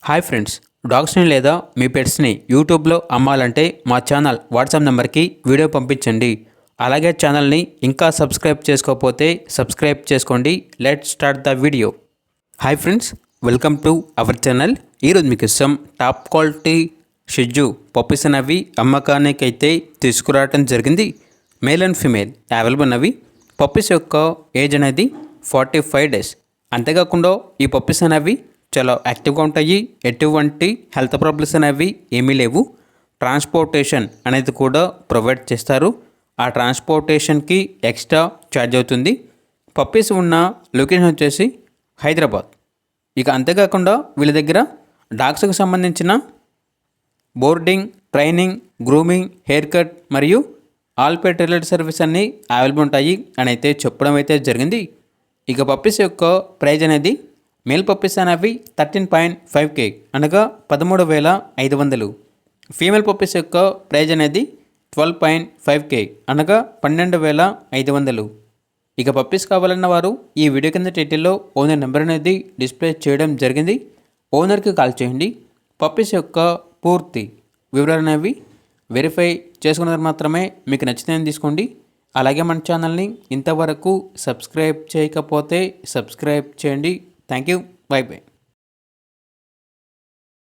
Hi friends, డాగ్స్ని లేదా మీ పెట్స్ని యూట్యూబ్లో అమ్మాలంటే మా ఛానల్ వాట్సాప్ నెంబర్కి వీడియో పంపించండి. అలాగే ఛానల్ని ఇంకా సబ్స్క్రైబ్ చేసుకోకపోతే సబ్స్క్రైబ్ చేసుకోండి. Let's start the video. Hi friends, welcome to our channel. ఈరోజు మీకు ఇష్టం టాప్ క్వాలిటీ షిజ్జు పప్పీస్ అనేవి అమ్మకానికి అయితే తీసుకురావడం జరిగింది. మేల్ అండ్ ఫీమేల్ అవైలబుల్ ఉన్నవి. పప్పీస్ యొక్క ఏజ్ అనేది 45 డేస్. అంతేకాకుండా ఈ పప్పీస్ అనేవి చాలా యాక్టివ్గా ఉంటాయి. ఎటువంటి హెల్త్ ప్రాబ్లమ్స్ అనేవి ఏమీ లేవు. ట్రాన్స్పోర్టేషన్ అనేది కూడా ప్రొవైడ్ చేస్తారు. ఆ ట్రాన్స్పోర్టేషన్కి ఎక్స్ట్రా ఛార్జ్ అవుతుంది. పప్పీస్ ఉన్న లొకేషన్ వచ్చేసి హైదరాబాద్. ఇక అంతేకాకుండా వీళ్ళ దగ్గర డాగ్స్కి సంబంధించిన boarding, training, grooming, hair cut మరియు ఆల్ పెట్ రిలేటెడ్ సర్వీస్ అన్నీ అవైలబుల్ ఉంటాయి అని అయితే చెప్పడం అయితే జరిగింది. ఇక పప్పీస్ యొక్క ప్రైజ్ అనేది మేల్ పప్పీస్ అనేవి 13.5K అనగా 13,500. ఫీమేల్ పప్పీస్ యొక్క ప్రైజ్ అనేది 12.5K అనగా 12,500. ఇక పప్పీస్ కావాలన్న వారు ఈ వీడియో కింద టైటిల్లో ఓనర్ నెంబర్ అనేది డిస్ప్లే చేయడం జరిగింది. ఓనర్కి కాల్ చేయండి. పప్పీస్ యొక్క పూర్తి వివరాలు అనేవి వెరిఫై చేసుకున్నది మాత్రమే మీకు నచ్చితేనే తీసుకోండి. అలాగే మన ఛానల్ని ఇంతవరకు సబ్స్క్రైబ్ చేయకపోతే సబ్స్క్రైబ్ చేయండి. Thank you. By by.